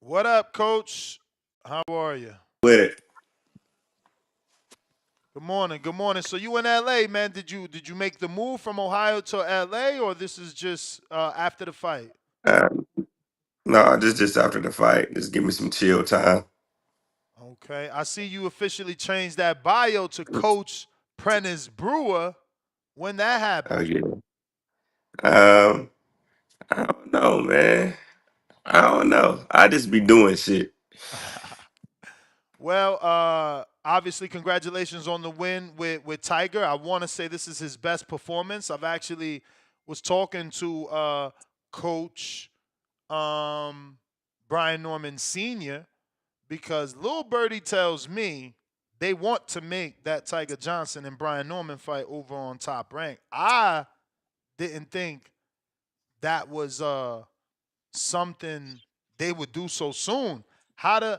What up, Coach? How are you? With it. Good morning. Good morning. So you in LA, man? Did you make the move from Ohio to LA, or this is just after the fight? Um, no, just after the fight. Just give me some chill time. Okay. I see you officially changed that bio to Coach Prenice Brewer. When that Oh happened? yeah. Um, I don't know, man. I don't know. I just be doing shit. Well, obviously, congratulations on the win with Tiger. I want to say this is his best performance. I've actually was talking to Coach um, Brian Norman Sr. because Lil Birdie tells me they want to make that Tiger Johnson and Brian Norman fight over on Top Rank. I didn't think that was something they would do so soon. How do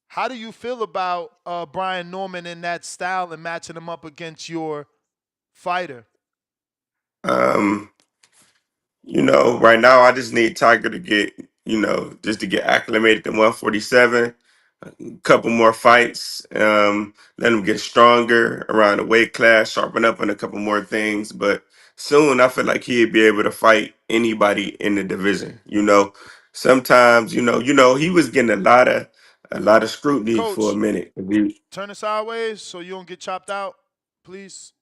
how do you feel about Brian Norman in that style and matching him up against your fighter? Um, right now I just need Tiger to get, just to get acclimated to 147. Couple more fights, let him get stronger around the weight class, sharpen up on a couple more things. But soon, I feel like he'd be able to fight anybody in the division. Sometimes, he was getting a lot of scrutiny for a Coach, minute. turn it sideways so you don't get chopped out, please.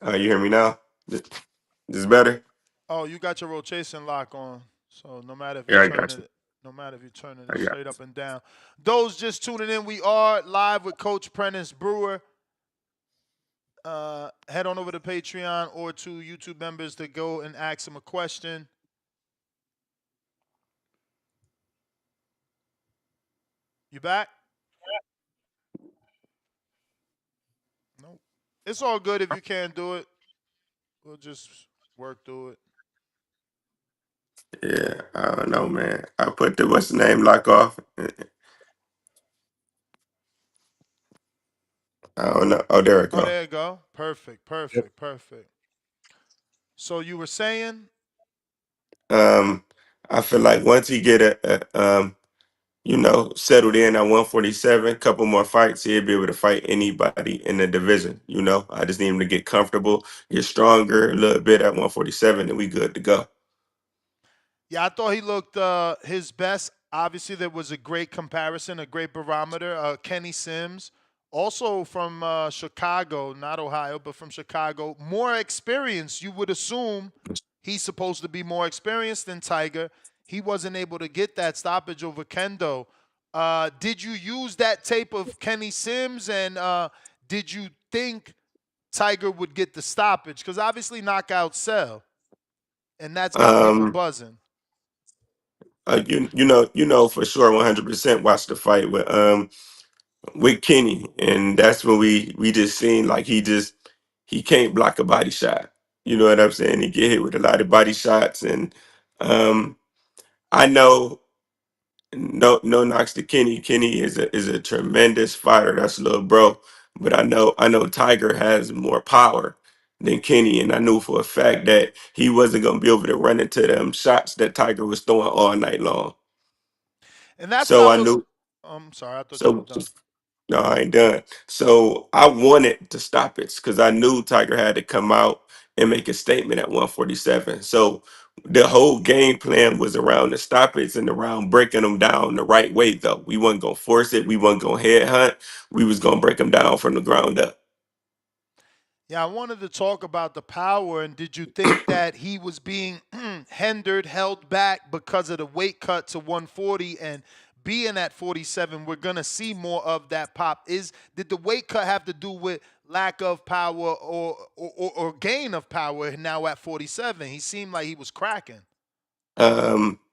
You hear me now? This better? Oh, you got your rotation lock on. So no matter if you Yeah, I turn got you. it, no matter if you turn it I got straight up and down. Those just tuning in, we are live with Coach Prentice Brewer. Head on over to Patreon or to YouTube members to go and ask him a question. You back? Nope. It's all good if you can't do it. We'll just work through it. you. Yeah, I don't know, man. I put the what's the name lock off. I don't know. Oh, there we Oh, go. there you go. Perfect, Yep. perfect, perfect. So you were saying, Um, I feel like once he get settled in at 147, couple more fights, he'll be able to fight anybody in the division. I just need him to get comfortable, get stronger a little bit at 147, and we good to go. yeah, I thought he looked his best. Obviously, there was a great comparison, a great barometer. Kenny Sims, also from Chicago, not Ohio, but from Chicago. More experience, you would assume he's supposed to be more experienced than Tiger. He wasn't able to get that stoppage over Kendo. Did you use that tape of Kenny Sims, and did you think Tiger would get the stoppage? Because obviously knockouts sell, and that's got people Um, buzzing. you know for sure 100% watch the fight with Kenny, and that's when we just seen like he can't block a body shot. You know what I'm saying? He get hit with a lot of body shots, and um, I know. No knocks to Kenny. Kenny is a tremendous fighter. That's a little bro. But I know Tiger has more power than Kenny, and I knew for a fact that he wasn't gonna be able to run into them shots that Tiger was throwing all night long. And that's what I So I was. knew. I'm sorry, I thought you were So done. no, I ain't done. So I wanted to stop it because I knew Tiger had to come out and make a statement at 147. So the whole game plan was around the stoppage and around breaking them down the right way, though. We wasn't gonna force it. We wasn't gonna headhunt. We was gonna break them down from the ground up. Yeah, I wanted to talk about the power. And did you think that he was being hindered, held back because of the weight cut to 140 and being at 47? We're gonna see more of that pop. Did the weight cut have to do with lack of power or gain of power now at 47? He seemed like he was cracking.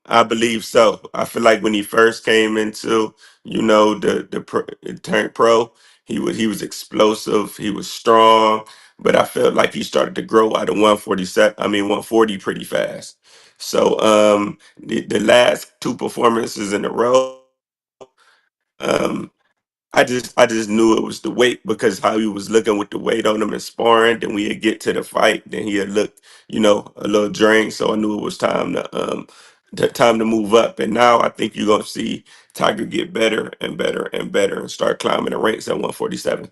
I believe so. I feel like when he first came into, turned pro, he was explosive. He was strong, but I felt like he started to grow out of 147. I mean 140 pretty fast. So the last two performances in a row, um, I just knew it was the weight because how he was looking with the weight on him and sparring. Then we would get to the fight, then he had looked, a little drained. So I knew it was time the time to move up. And now I think you're gonna see Tiger get better and better and better and start climbing the ranks at 147.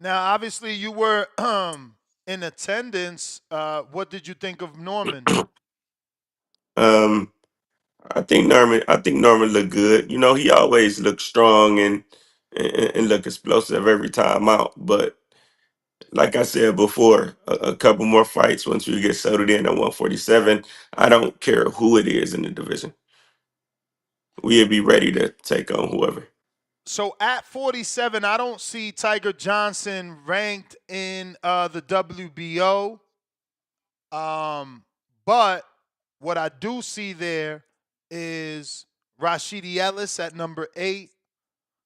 Now, obviously, you were in attendance. What did you think of Norman? Um, I think Norman looked good. You know, he always looked strong and look explosive every time out. But like I said before, a couple more fights once we get settled in at 147. I don't care who it is in the division. We'll be ready to take on whoever. So at 47, I don't see Tiger Johnson ranked in the WBO. But what I do see there is Rashidi Ellis at number 8,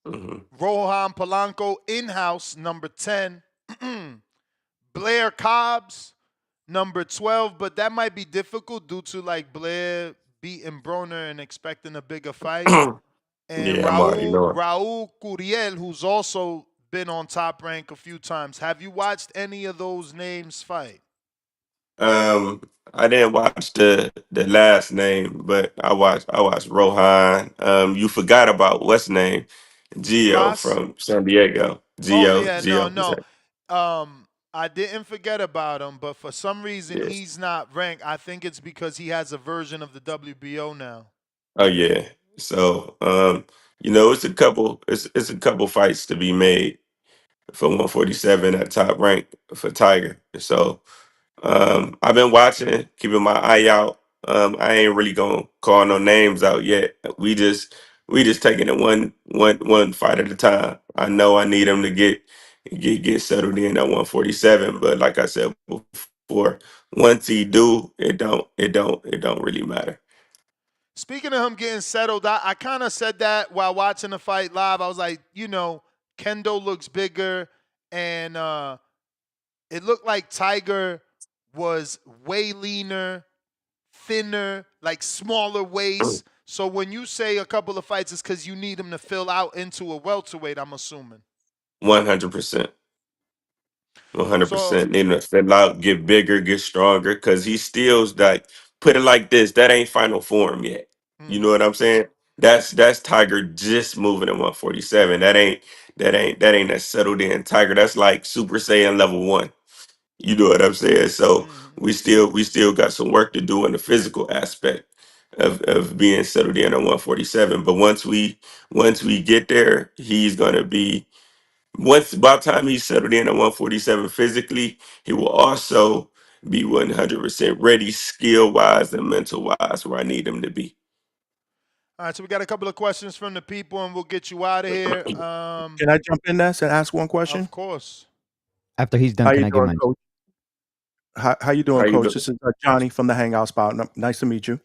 Hmm. Rohan Polanco in-house number 10, Blair Cobbs number 12, but that might be difficult due to like Blair beating Broner and expecting a bigger fight. And Yeah, I'm already knowing. Raul Curiel, who's also been on Top Rank a few times. Have you watched any of those names fight? I didn't watch the last name, but I watched Rohan. You forgot about what's name, Gio Frost? from San Diego. Oh Gio, yeah, no, Gio. no. I didn't forget about him, but for some reason Yes. he's not ranked. I think it's because he has a version of the WBO now. Oh yeah. So it's a couple fights to be made for 147 at top rank for Tiger. So I've been watching, keeping my eye out. I ain't really gonna call no names out yet. We just taking it one fight at a time. I know I need him to get settled in at 147, but like I said before, once he do, it don't really matter. Speaking of him getting settled, I kind of said that while watching the fight live. I was like, Kendo looks bigger, and it looked like Tiger was way leaner, thinner, like smaller waist. So when you say a couple of fights, it's because you need him to fill out into a welterweight, I'm assuming. 100%. So 100%. Need to fill out, get bigger, get stronger, because he still's like, put it like this, that ain't final form yet. You know mhm. what I'm saying? That's Tiger just moving at 147. That ain't that settled in Tiger. That's like Super Saiyan level 1. You know what I'm saying? So Mhm. we still got some work to do in the physical aspect of being settled in at 147. But once we get there, he's gonna be once by the time he's settled in at 147 physically, he will also be 100% ready, skill wise and mental wise, where I need him to be. All right, so we got a couple of questions from the people, and we'll get you out of here. Can I jump in there and ask one Of question? course. After he's done, How can you I get doing, mine? Coach? How you How doing, you Coach? do- This is Johnny from the Hangout Spot. Nice to meet you.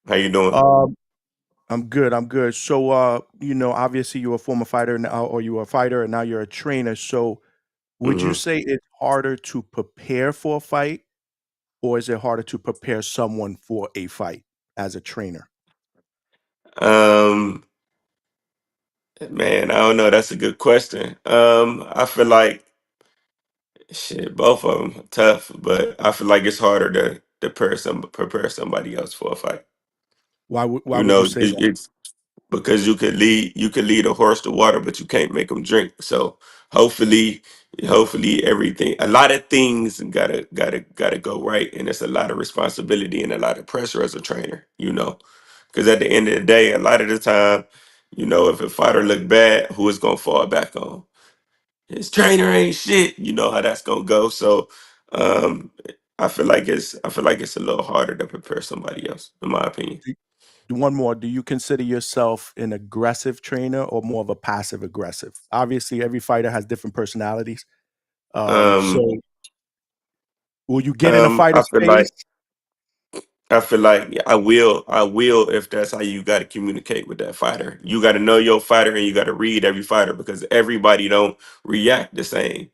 how you doing? Um, I'm good. I'm good. So, obviously you're a former fighter now, or you were a fighter, and now you're a trainer. So, would you Hmm. say it's harder to prepare for a fight, or is it harder to prepare someone for a fight as a trainer? Um, man, I don't know. That's a good question. I feel like shit, both of them tough, but I feel like it's harder to prepare somebody else for a fight. Why You would you know, say that? it's because you could lead a horse to water, but you can't make them drink. So hopefully, hopefully everything, a lot of things gotta go right, and it's a lot of responsibility and a lot of pressure as a trainer. Because at the end of the day, a lot of the time, if a fighter look bad, who is gonna fall back on? His trainer ain't shit. You know how that's gonna go. So um, I feel like it's a little harder to prepare somebody else, in my opinion. One more. Do you consider yourself an aggressive trainer or more of a passive aggressive? Obviously, every fighter has different personalities. Um, So will you get in a I fighter's feel like face? I feel like I will if that's how you got to communicate with that fighter. You got to know your fighter and you got to read every fighter because everybody don't react the same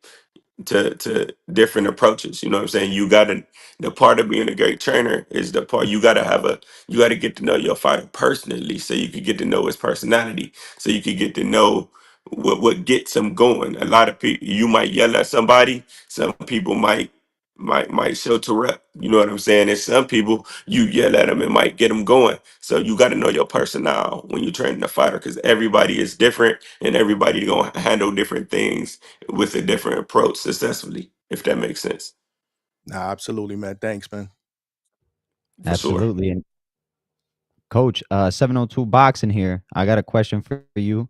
to different approaches. You know what I'm saying? You got to the part of being a great trainer is the part you got to get to know your fighter personally so you could get to know his personality so you could get to know what gets him going. A lot of people you might yell at somebody, some people might might shelter up. You know what I'm saying? And some people, you yell at them, it might get them going. So you got to know your personnel when you're training a fighter, because everybody is different and everybody gonna handle different things with a different approach successfully. If that makes sense, Nah, absolutely, man. Thanks, man. for sure. Absolutely. And coach, 702 boxing here. I got a question for you.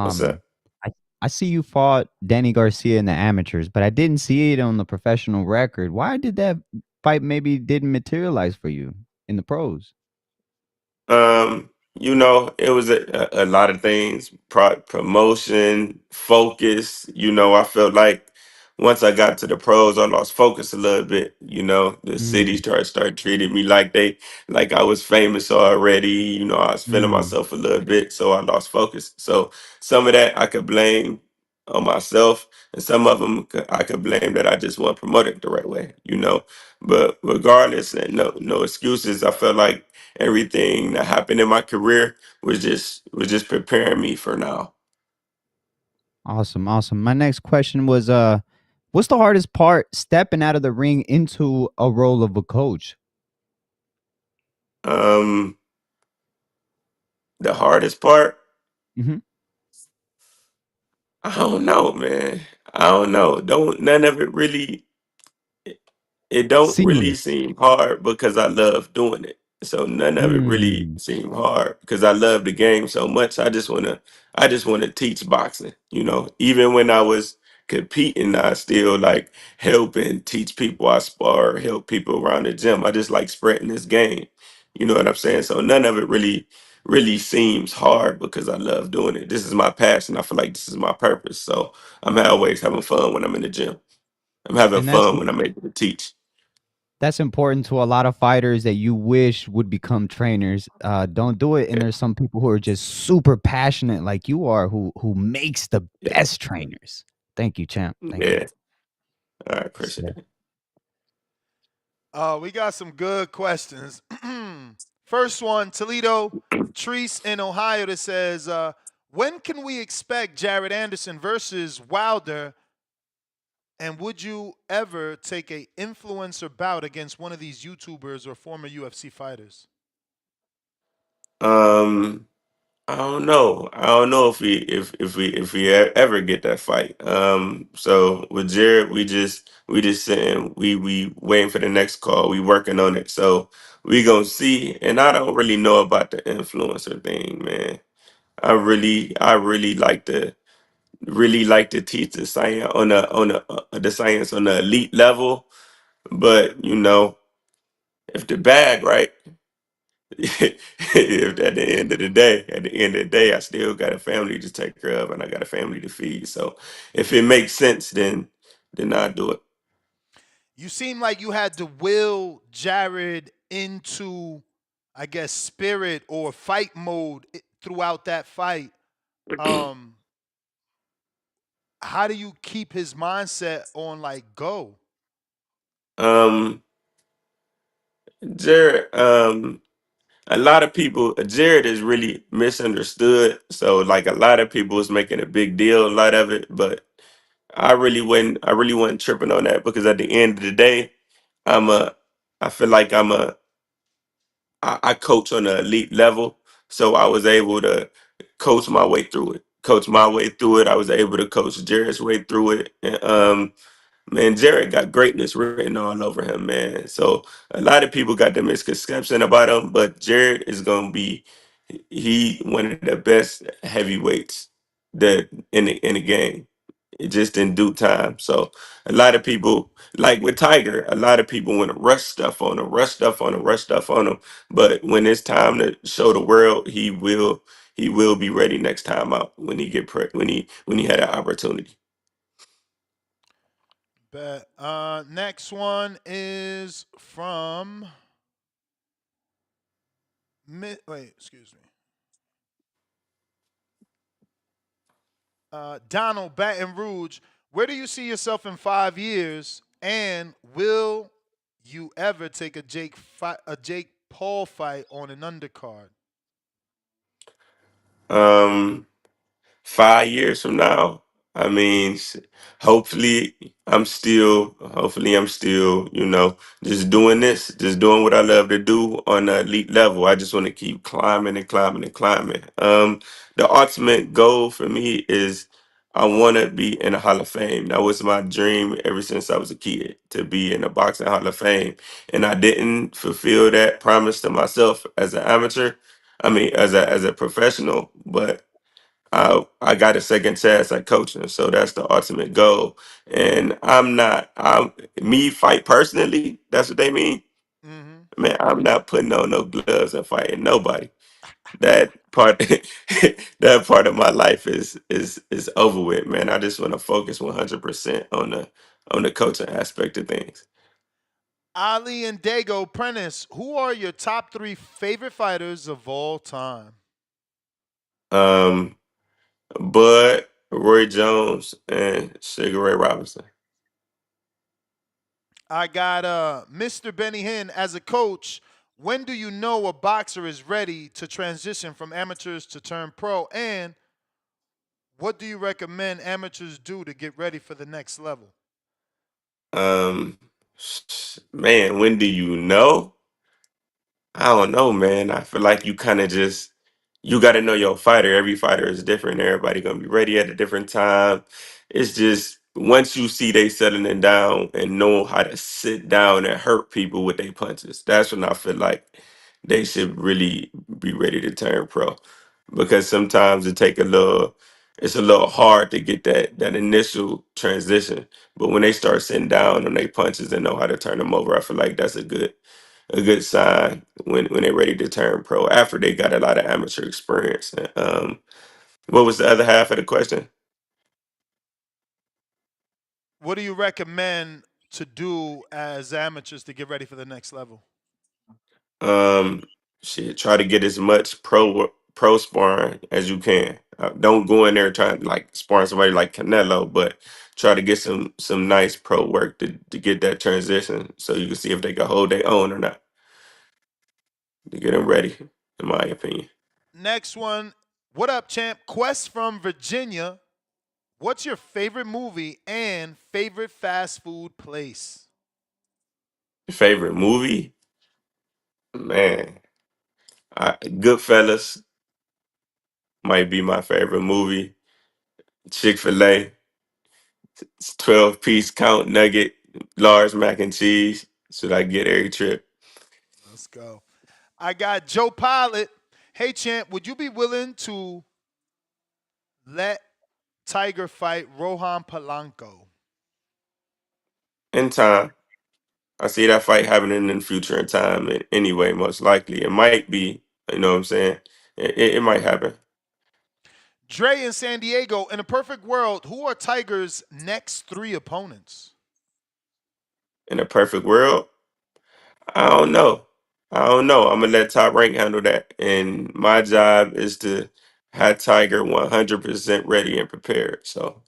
What's Um, up? I I see you fought Danny Garcia in the amateurs, but I didn't see it on the professional record. Why did that fight maybe didn't materialize for you in the pros? It was a lot of things, promotion, focus. I felt like once I got to the pros, I lost focus a little bit. The city Mm, started treating me like I was famous already. I was feeling mm. myself a little bit, so I lost focus. So some of that I could blame on myself, and some of them I could blame that I just wasn't promoted the right way. But regardless, and no excuses. I felt like everything that happened in my career was just preparing me for now. Awesome, awesome. My next question was what's the hardest part stepping out of the ring into a role of a coach? Um, the hardest part, Mhm. I don't know, man. I don't know. Don't none of it really. It don't really Seamless. seem hard because I love doing it. So none of it really Mm. seem hard because I love the game so much. I just wanna teach boxing. Even when I was competing, I still like help and teach people. I spar, help people around the gym. I just like spreading this game. You know what I'm saying? So none of it really seems hard because I love doing it. This is my passion. I feel like this is my purpose. So I'm always having fun when I'm in the gym. I'm having And that's fun when I'm able to teach. That's important to a lot of fighters that you wish would become trainers. Don't do it. And Yeah, there's some people who are just super passionate, like you are, who makes the yeah, best trainers. Thank you, champ. Thank you. yeah. I Yes, appreciate sir. it. We got some good questions. First one, Toledo, Treese in Ohio that says, when can we expect Jared Anderson versus Wilder? And would you ever take a influencer bout against one of these YouTubers or former UFC fighters? Um, I don't know. I don't know if we ever get that fight. So with Jared, we just sitting, we waiting for the next call. We working on it. So we gonna see. And I don't really know about the influencer thing, man. I really like to teach the science on the science on the elite level. But if the bag right, if at the end of the day, I still got a family to take care of and I got a family to feed. So if it makes sense, then I do it. You seem like you had to will Jared into, I guess, spirit or fight mode throughout that fight. Um, how do you keep his mindset on like go? um, Jared, a lot of people, Jared is really misunderstood. So like a lot of people is making a big deal, a lot of it, but I really wasn't tripping on that because at the end of the day, I'm a, I feel like I coach on an elite level, so I was able to coach my way through it. Coach my way through it. I was able to coach Jared's way through it. And man, Jared got greatness written all over him, man. So a lot of people got the misconception about him, but Jared is gonna be he one of the best heavyweights that in the game. It just in due time. So a lot of people, like with Tiger, a lot of people want to rush stuff on him, rush stuff on him, rush stuff on him. But when it's time to show the world, he will be ready next time out when he when he had an opportunity. Bet. Next one is from wait, excuse me. Donald Baton Rouge. Where do you see yourself in 5 years? And will you ever take a Jake Paul fight on an undercard? Um, 5 years from now. I mean, hopefully hopefully I'm still, just doing this, just doing what I love to do on the elite level. I just want to keep climbing and climbing and climbing. The ultimate goal for me is I want to be in the Hall of Fame. That was my dream ever since I was a kid, to be in the boxing Hall of Fame. And I didn't fulfill that promise to myself as an amateur. I mean, as a professional, but I got a second chance at coaching, so that's the ultimate goal. And I'm me fight personally. That's what they mean. Hmm. Man, I'm not putting on no gloves and fighting nobody. That part, that part of my life is over with, man. I just want to focus 100% on the coaching aspect of things. Ali and Dago, Prentice, who are your top three favorite fighters of all time? Um, Bud, Roy Jones, and Sugar Ray Robinson. I got Mr. Benny Hinn as a coach. When do you know a boxer is ready to transition from amateurs to turn pro? And what do you recommend amateurs do to get ready for the next level? Um, Man, when do you know? I don't know, man. I feel like you kind of just you got to know your fighter. Every fighter is different. Everybody gonna be ready at a different time. It's just once you see they settling down and know how to sit down and hurt people with their punches, that's when I feel like they should really be ready to turn pro. Because sometimes it's a little hard to get that initial transition. But when they start sitting down on their punches and know how to turn them over, I feel like that's a good sign when they're ready to turn pro after they got a lot of amateur experience. What was the other half of the question? What do you recommend to do as amateurs to get ready for the next level? Um, Shit, try to get as much pro sparring as you can. Don't go in there trying to like sparring somebody like Canelo, but try to get some nice pro work to get that transition, so you can see if they can hold their own or not to get them ready. In my opinion, Next one. What up, champ? Quest from Virginia. What's your favorite movie and favorite fast food place? favorite movie, man, Goodfellas might be my favorite movie. Chick-fil-A, 12-piece count nugget, large mac and cheese. Should I get every trip? Let's go. I got Joe Pilot. Hey, champ, would you be willing to let Tiger fight Rohan Polanco? In time. I see that fight happening in the future in time anyway, most likely. It might be, you know what I'm saying? It might happen. Dre in San Diego. In a perfect world, who are Tiger's next three opponents? In a perfect world, I don't know. I don't know. I'm gonna let Top Rank handle that. And my job is to have Tiger 100% ready and prepared. So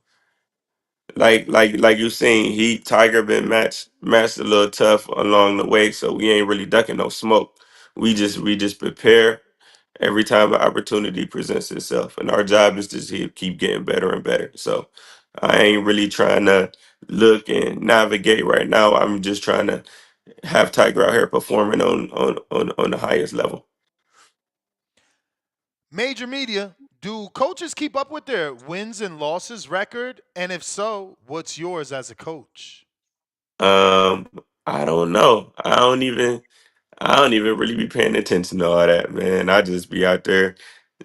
like you seen, he Tiger been matched a little tough along the way, so we ain't really ducking no smoke. We just prepare every time an opportunity presents itself, and our job is to keep getting better and better. So I ain't really trying to look and navigate right now. I'm just trying to have Tiger out here performing on the highest level. Major media. Do coaches keep up with their wins and losses record? And if so, what's yours as a coach? Um, I don't know. I don't even really be paying attention to all that, man. I just be out there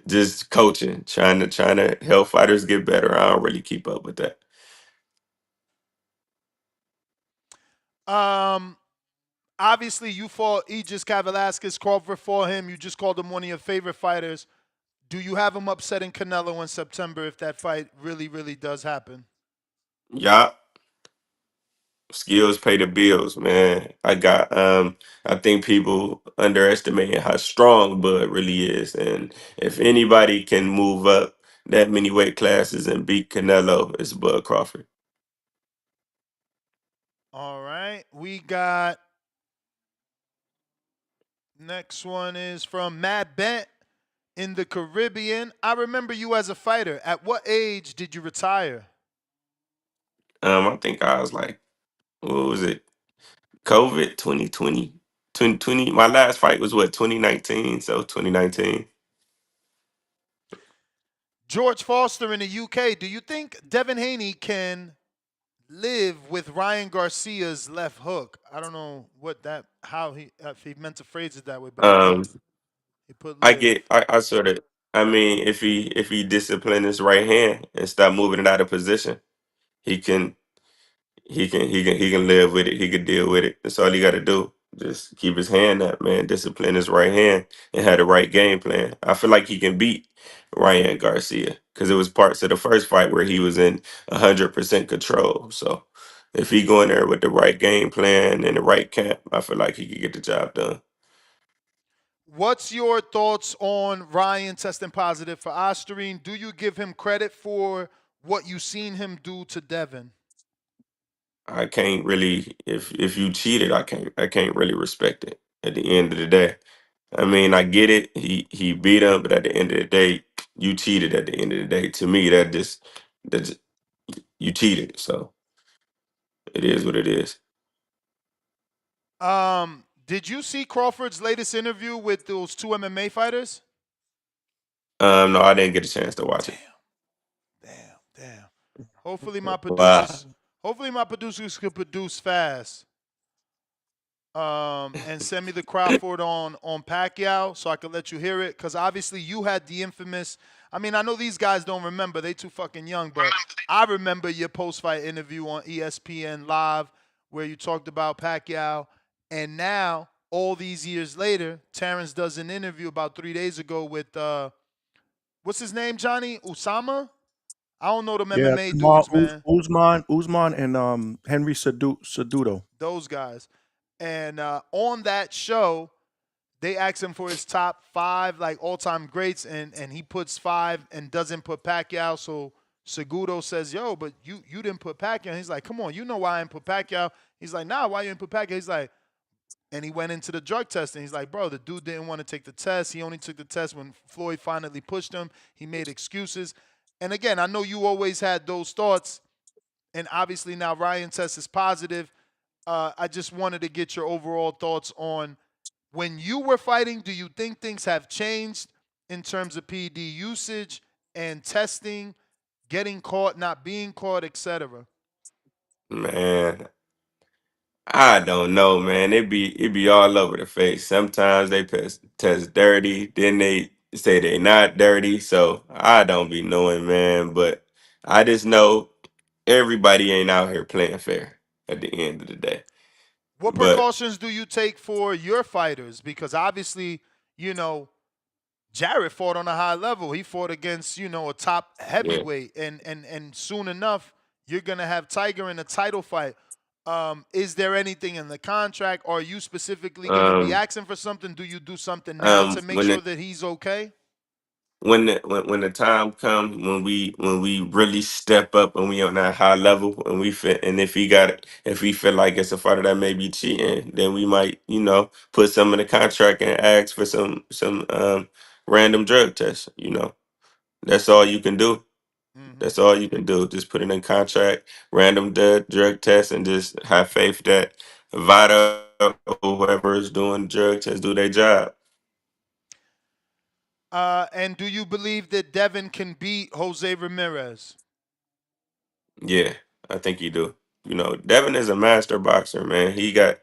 just coaching, trying to help fighters get better. I don't really keep up with that. Um, Obviously, you fought Aegis Velasquez, Crawford for him. You just called him one of your favorite fighters. Do you have him upsetting Canelo in September if that fight really, really does happen? Yeah, skills pay the bills, man. I think people underestimate how strong Bud really is. And if anybody can move up that many weight classes and beat Canelo, it's Bud Crawford. All right. We got next one is from Matt Bent in the Caribbean. I remember you as a fighter. At what age did you retire? I think I was like, what was it? COVID 2020. 2020. My last fight was what, 2019? So 2019. George Foster in the UK. Do you think Devin Haney can live with Ryan Garcia's left hook? I don't know what that how he if he meant to phrase it that way, but Um, he put I live. get I sort of I mean, if he discipline his right hand and stop moving it out of position, he can he can live with it. He can deal with it. That's all he got to do. Just keep his hand up, man. Discipline his right hand and have the right game plan. I feel like he can beat Ryan Garcia because it was parts of the first fight where he was in 100% control. So if he go in there with the right game plan and the right camp, I feel like he could get the job done. What's your thoughts on Ryan testing positive for Ostarine? Do you give him credit for what you've seen him do to Devin? I can't really if you cheated, I can't really respect it at the end of the day. I mean, I get it. He beat him, but at the end of the day, you cheated at the end of the day. To me, that just you cheated. So it is what it is. Did you see Crawford's latest interview with those two MMA fighters? No, I didn't get a chance to watch Damn, it. damn. Hopefully my Wow. producers, hopefully my producers could produce fast. And send me the Crawford on Pacquiao so I could let you hear it. Because obviously you had the infamous. I mean, I know these guys don't remember; they too fucking young. But I remember your post-fight interview on ESPN Live where you talked about Pacquiao. And now, all these years later, Terrence does an interview about 3 days ago with what's his name, Johnny Usama. I don't know them Yeah, MMA dudes, man. Usman, and Henry Cejudo. Those guys. And on that show, they ask him for his top five like all-time greats, and he puts five and doesn't put Pacquiao. So Segudo says, "Yo, but you didn't put Pacquiao." And he's like, "Come on, you know why I didn't put Pacquiao?" He's like, "Nah, why you didn't put Pacquiao?" He's like, and he went into the drug test, and he's like, "Bro, the dude didn't want to take the test. He only took the test when Floyd finally pushed him. He made excuses." And again, I know you always had those thoughts, and obviously now Ryan test is positive. I just wanted to get your overall thoughts on when you were fighting. Do you think things have changed in terms of PD usage and testing, getting caught, not being caught, etc.? Man, I don't know, man. It be all over the face. Sometimes they test dirty, then they say they not dirty. So I don't be knowing, man. But I just know everybody ain't out here playing fair at the end of the day. What But precautions do you take for your fighters? Because obviously, you know, Jarrett fought on a high level. He fought against, a top yeah, heavyweight, and soon enough, you're gonna have Tiger in a title fight. Is there anything in the contract? Are you specifically gonna be um, asking for something? Do you do something now to make when sure the that he's okay? when the time comes when we really step up and we on that high level and we fit and if we feel like it's a fighter that may be cheating, then we might put some in the contract and ask for some random drug tests. That's all you can do. Hmm. That's all you can do. Just put it in contract, random drug tests, and just have faith that Vita or whoever is doing drug tests do their job. And do you believe that Devin can beat Jose Ramirez? Yeah, I think you do. Devin is a master boxer, man. He got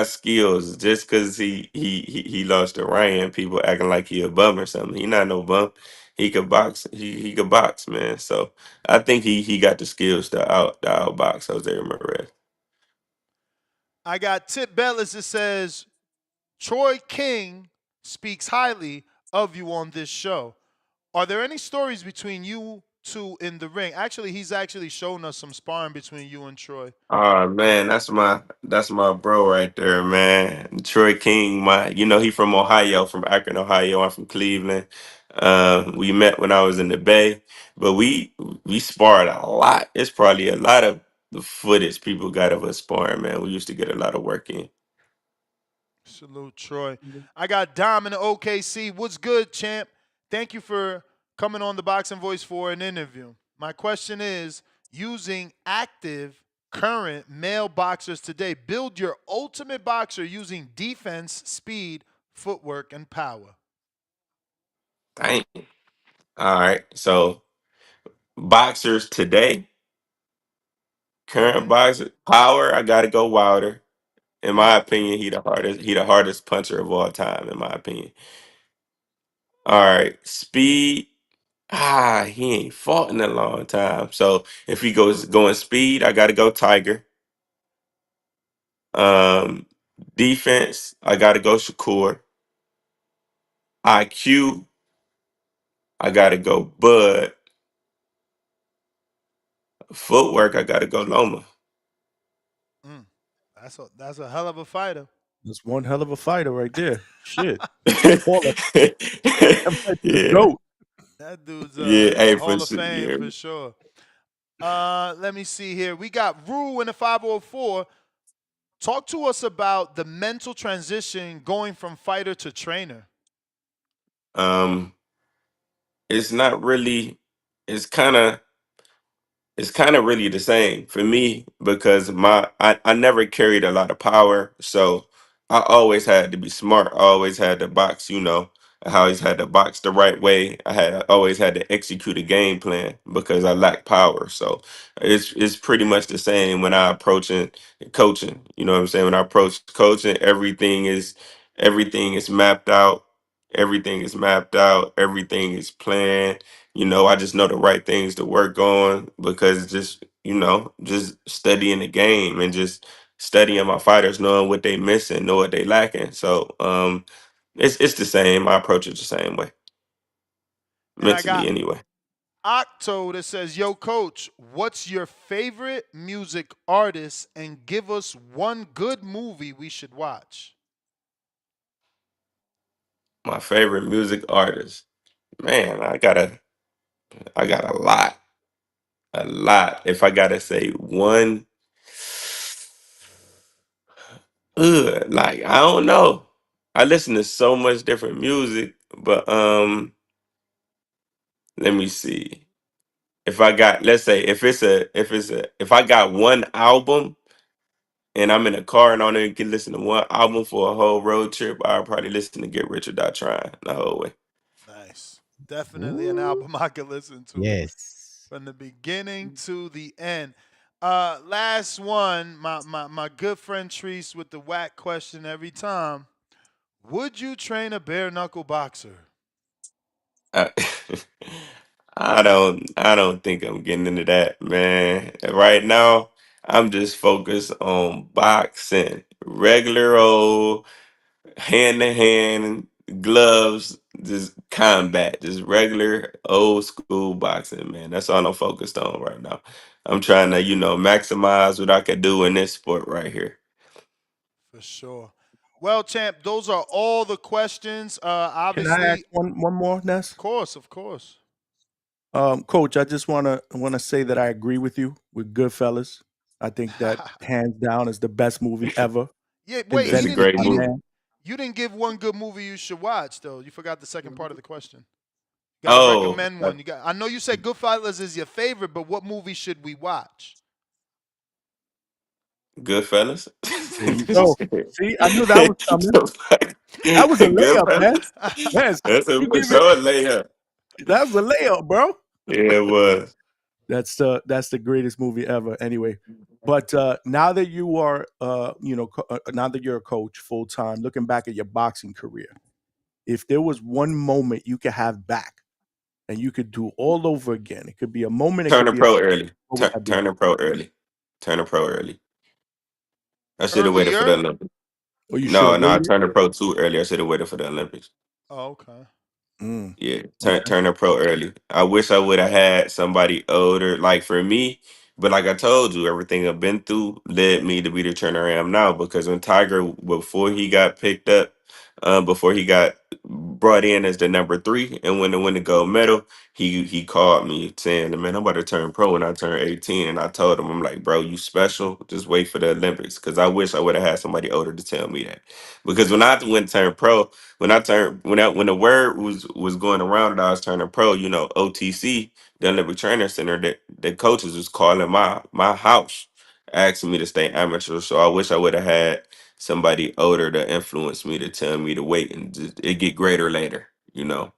skills. Just because he lost to Ryan, people acting like he a bum or something. He not no bum. He could box. He could box, man. So I think he got the skills to outbox Jose Ramirez. I got Tip Bellis that says Troy King speaks highly of you on this show. Are there any stories between you two in the ring? Actually, he's actually shown us some sparring between you and Troy. Oh man, that's my bro right there, man. Troy King, he from Ohio, from Akron, Ohio. I'm from Cleveland. We met when I was in the Bay, but we sparred a lot. It's probably a lot of the footage people got of us sparring, man. We used to get a lot of work in. Salute, Troy. I got Dom in the OKC. What's good, champ? Thank you for coming on the Boxing Voice for an interview. My question is, using active current male boxers today. Build your ultimate boxer using defense, speed, footwork, and power. Dang. All right. So boxers today, current Mm-hmm. boxer power. I gotta go Wilder. In Mm, my opinion, he the hardest. He the hardest puncher of all time. In my opinion. All right. Speed. He ain't fought in a long time. So if he goes going speed, I gotta go Tiger. Um, Defense, I gotta go Shakur. IQ, I gotta go Bud. Footwork, I gotta go Loma. mm. That's a hell of a fighter. That's one hell of a fighter right there. Shit. Hall of, that man's the Yeah, GOAT. That dude's yeah, in the hey, for Hall of sure. Fame Yeah. for sure. Let me see here. We got Rue in the 504. Talk to us about the mental transition going from fighter to trainer. Um, it's not really. It's kind of it's kind of really the same for me because I never carried a lot of power, so I always had to be smart. I always had to box, I always had to box the right way. I always had to execute a game plan because I lacked power. So it's pretty much the same when I approaching coaching. You know what I'm saying? When I approach coaching, everything is mapped out. Everything is mapped out. Everything is planned. I just know the right things to work on because just studying the game and just studying my fighters, knowing what they missing, know what they lacking. So it's the same. I approach it the same way, And I mentally got anyway. Octo that says, Yo, coach, what's your favorite music artist? And give us one good movie we should watch. My favorite music artist. Man, I got a lot. A lot. If I gotta say one, like I don't know. I listen to so much different music, but let me see. If I got, let's say, if I got one album and I'm in a car and I only can listen to one album for a whole road trip, I'll probably listen to Get Rich or Die Trying the whole way. Nice. Definitely an Ooh, album I could listen to yes. from the beginning to the end. Last one, my good friend Treese with the whack question every time. Would you train a bare knuckle boxer? I, I don't think I'm getting into that, man. Right now, I'm just focused on boxing, regular old hand to hand gloves, just combat, just regular old school boxing, man. That's all I'm focused on right now. I'm trying to, maximize what I can do in this sport right here. For sure. Well, champ, those are all the questions. Can I ask Obviously, one more, of Ness? course, of course. Coach, I just wanna say that I agree with you with Goodfellas. I think that hands down is the best movie ever Yeah, wait, It's a invented great by movie. man. you didn't give one good movie you should watch though. You forgot the second part of the question. You got to Oh, recommend one. I know you said Goodfellas is your favorite, but what movie should we watch? Goodfellas. There you go. See, I knew that was coming. That was a layup, man. Goodfellas. Man, That's you for give it. sure a layup. That was a layup, bro. Yeah, it was. That's the greatest movie ever. Anyway, but now that you are, now that you're a coach full time, looking back at your boxing career, if there was one moment you could have back and you could do all over again, it could be a moment, it could Turning be a. pro early. What would that be? Turning pro early. Turning pro early. I should have waited for the Earlier? Olympics. Or you should No, have no, I waited. turned pro too early. I should have waited for the Olympics. Oh, okay. Mm, Yeah, okay. turn her pro early. I wish I would have had somebody older, like for me. But like I told you, everything I've been through led me to be the trainer I am now. Because when Tiger, before he got picked up, before he got brought in as the number three and win the gold medal, he called me saying, "Man, I'm about to turn pro when I turn 18." And I told him, "I'm like, bro, you special. Just wait for the Olympics." Because I wish I would have had somebody older to tell me that. Because when I went to turn pro, when the word was going around that I was turning pro, OTC, the Olympic Trainer Center, the coaches was calling my house, asking me to stay amateur. So I wish I would have had somebody older to influence me to tell me to wait and it get greater later.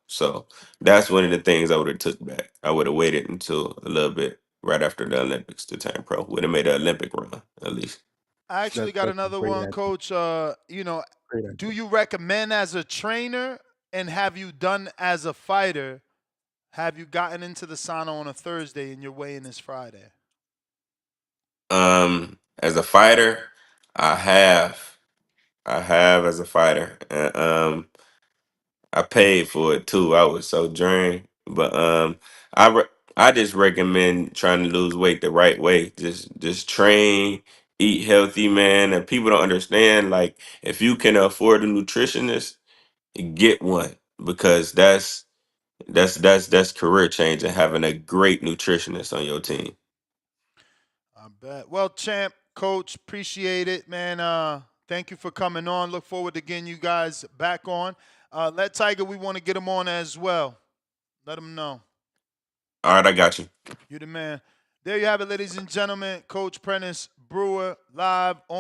So that's one of the things I would have took back. I would have waited until a little bit right after the Olympics to turn pro. Would have made an Olympic run at least. I actually got That's a another great one, answer. Coach. Great Do answer. you recommend as a trainer, and have you done as a fighter? Have you gotten into the sauna on a Thursday and your weigh-in is Friday? As a fighter, I have. I have as a fighter. And I paid for it too. I was so drained. But I just recommend trying to lose weight the right way. Just train, eat healthy, man. And people don't understand, like, if you can afford a nutritionist, get one, because that's career changing, having a great nutritionist on your team. I bet. Well, champ, coach, appreciate it, man. Thank you for coming on. Look forward to getting you guys back on. Let Tiger, we want to get him on as well. Let him know. All right, I got you. You the man. There you have it, ladies and gentlemen. Coach Prenice Brewer live on